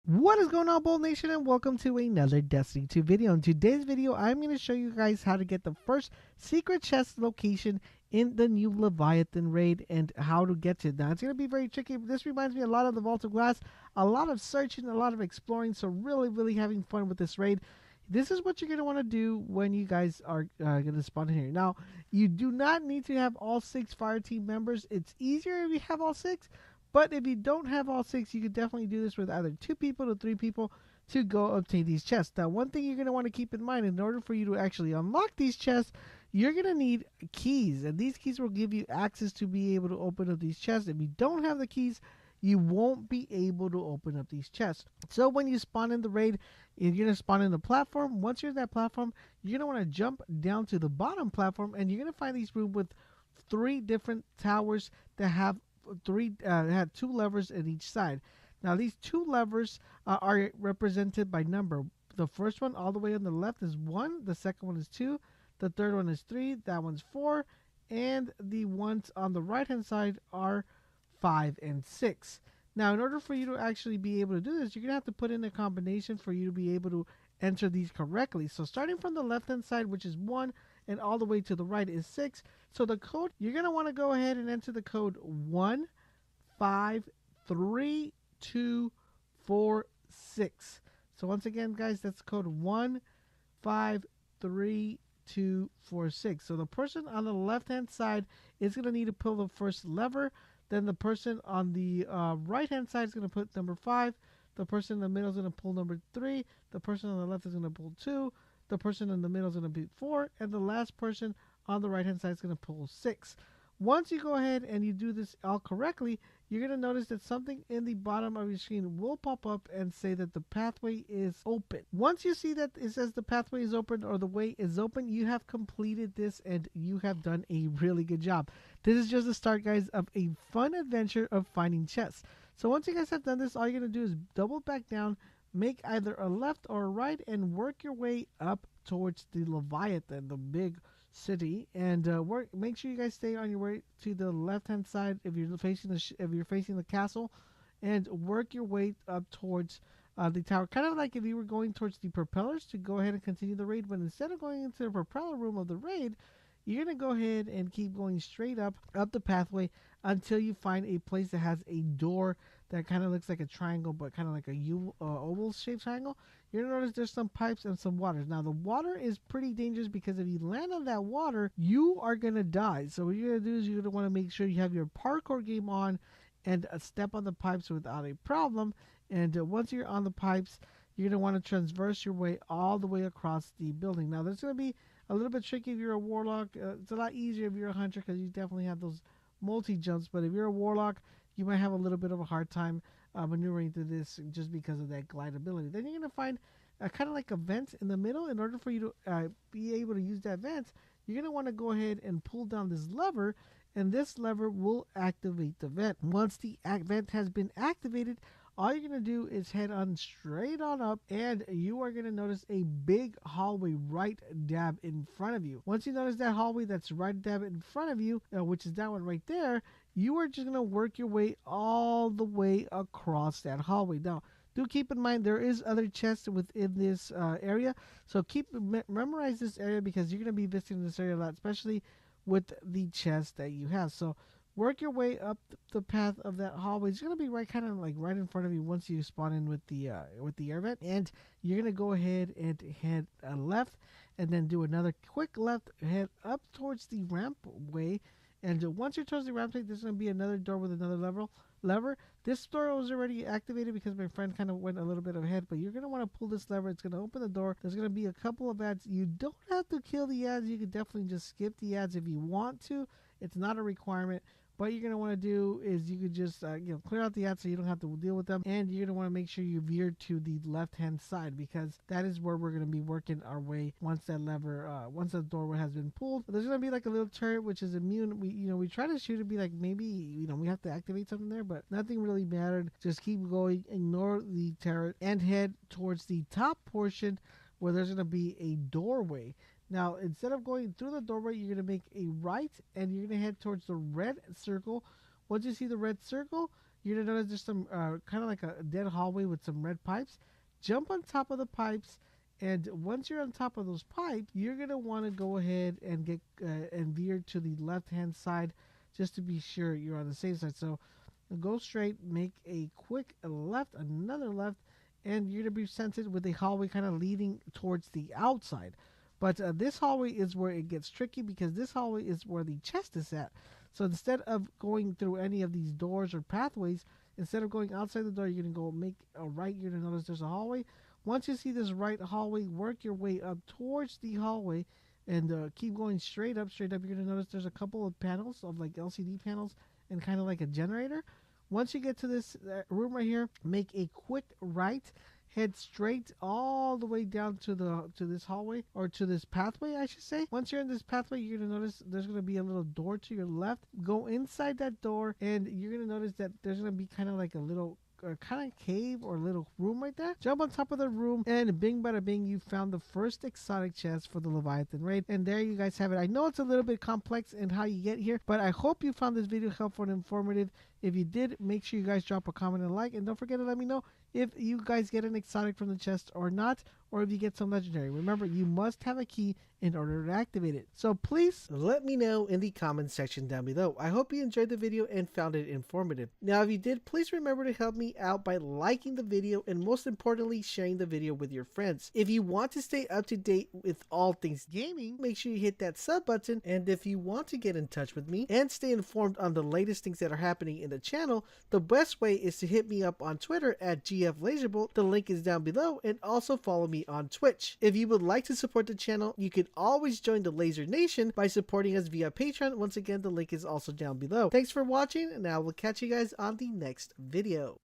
What is going on, Bold Nation, and welcome to another Destiny 2 video. In today's video, I'm going to show you guys how to get the first secret chest location in the new Leviathan raid and how to get to it. Now, it's going to be very tricky. This reminds me a lot of the Vault of Glass, a lot of searching, a lot of exploring, so really having fun with this raid. This is what you're going to want to do when you guys are going to spawn in here. Now, you do not need to have all 6 fire team members. It's easier if you have all 6. But if you don't have all 6, you could definitely do this with either 2 people to 3 people to go obtain these chests. Now, one thing you're going to want to keep in mind, in order for you to actually unlock these chests, you're going to need keys. And these keys will give you access to be able to open up these chests. If you don't have the keys, you won't be able to open up these chests. So when you spawn in the raid, you're going to spawn in the platform. Once you're in that platform, you're going to want to jump down to the bottom platform, and you're going to find these rooms with 3 different towers that have had 2 levers at each side. Now these 2 levers are represented by number. The first one all the way on the left is 1, the second one is 2, the third one is 3, that one's 4, and the ones on the right hand side are 5 and 6. Now in order for you to actually be able to do this, you're going to have to put in a combination for you to be able to enter these correctly. So starting from the left hand side, which is 1, and all the way to the right is 6. So the code, you're going to want to go ahead and enter the code 1533246. So once again, guys, that's code 1533246. So the person on the left hand side is going to need to pull the first lever. Then the person on the right hand side is going to put number 5. The person in the middle is going to pull number 3. The person on the left is going to pull 2. The person in the middle is going to be 4, and the last person on the right hand side is going to pull 6. Once you go ahead and you do this all correctly, you're going to notice that something in the bottom of your screen will pop up and say that the pathway is open. Once you see that it says the pathway is open or the way is open, you have completed this and you have done a really good job. This is just the start, guys, of a fun adventure of finding chests. So once you guys have done this, all you're going to do is double back down, make either a left or a right, and work your way up towards the Leviathan, the big city, and make sure you guys stay on your way to the left hand side if you're facing the castle, and work your way up towards the tower, kind of like if you were going towards the propellers to go ahead and continue the raid. But instead of going into the propeller room of the raid, you're going to go ahead and keep going straight up the pathway until you find a place that has a door that kind of looks like a triangle, but kind of like a oval shaped triangle. You're going to notice there's some pipes and some waters. Now the water is pretty dangerous because if you land on that water, you are going to die. So what you're going to do is you're going to want to make sure you have your parkour game on and step on the pipes without a problem. And once you're on the pipes, you're going to want to transverse your way all the way across the building. Now there's going to be a little bit tricky if you're a warlock. It's a lot easier if you're a hunter because you definitely have those multi-jumps. But if you're a warlock, you might have a little bit of a hard time maneuvering through this just because of that glide ability. Then you're going to find kind of like a vent in the middle. In order for you to be able to use that vent, you're going to want to go ahead and pull down this lever, and this lever will activate the vent. Once the vent has been activated, all you're going to do is head on straight on up, and you are going to notice a big hallway right dab in front of you. Once you notice that hallway that's right dab in front of you, which is that one right there, you are just going to work your way all the way across that hallway. Now, do keep in mind there is other chests within this area, so memorize this area because you're going to be visiting this area a lot, especially with the chests that you have. So work your way up the path of that hallway. It's gonna be right, kind of like right in front of you once you spawn in with the air vent, and you're gonna go ahead and head left, and then do another quick left, head up towards the rampway, and once you're towards the rampway, there's gonna be another door with another lever. This door was already activated because my friend kind of went a little bit ahead, but you're gonna want to pull this lever. It's gonna open the door. There's gonna be a couple of ads. You don't have to kill the ads. You can definitely just skip the ads if you want to. It's not a requirement. What you're going to want to do is you could just clear out the ads so you don't have to deal with them, and you're going to want to make sure you veer to the left hand side because that is where we're going to be working our way once that lever once the doorway has been pulled. There's going to be like a little turret which is immune. We try to shoot it, be like maybe we have to activate something there, but nothing really mattered. Just keep going, ignore the turret, and head towards the top portion where there's going to be a doorway. Now, instead of going through the doorway, you're going to make a right, and you're going to head towards the red circle. Once you see the red circle, you're gonna notice there's some kind of like a dead hallway with some red pipes. Jump on top of the pipes, and once you're on top of those pipes, you're gonna want to go ahead and get and veer to the left hand side, just to be sure you're on the safe side. So go straight, make a quick left, another left, and you're gonna be sent it with a hallway kind of leading towards the outside. But this hallway is where it gets tricky, because this hallway is where the chest is at. So instead of going through any of these doors or pathways, instead of going outside the door, you're going to go make a right. You're going to notice there's a hallway. Once you see this right hallway, work your way up towards the hallway and keep going straight up, straight up. You're going to notice there's a couple of panels of like LCD panels and kind of like a generator. Once you get to this room right here, make a quick right, head straight all the way down to this hallway, or to this pathway, I should say. Once you're in this pathway, you're gonna notice there's gonna be a little door to your left. Go inside that door, and you're gonna notice that there's gonna be kind of like a little kind of cave or little room right there. Jump on top of the room, and bing bada bing, you found the first exotic chest for the Leviathan raid. And there you guys have it. I know it's a little bit complex in how you get here, but I hope you found this video helpful and informative. If you did, make sure you guys drop a comment and like, and don't forget to let me know if you guys get an exotic from the chest or not, or if you get some legendary. Remember, you must have a key in order to activate it. So please let me know in the comment section down below. I hope you enjoyed the video and found it informative. Now, if you did, please remember to help me out by liking the video, and most importantly, sharing the video with your friends. If you want to stay up to date with all things gaming, make sure you hit that sub button. And if you want to get in touch with me and stay informed on the latest things that are happening in the channel, the best way is to hit me up on Twitter at GFLaserbolt. The link is down below, and also follow me on Twitch. If you would like to support the channel, you can always join the Laser Nation by supporting us via Patreon. Once again, the link is also down below. Thanks for watching, and I will catch you guys on the next video.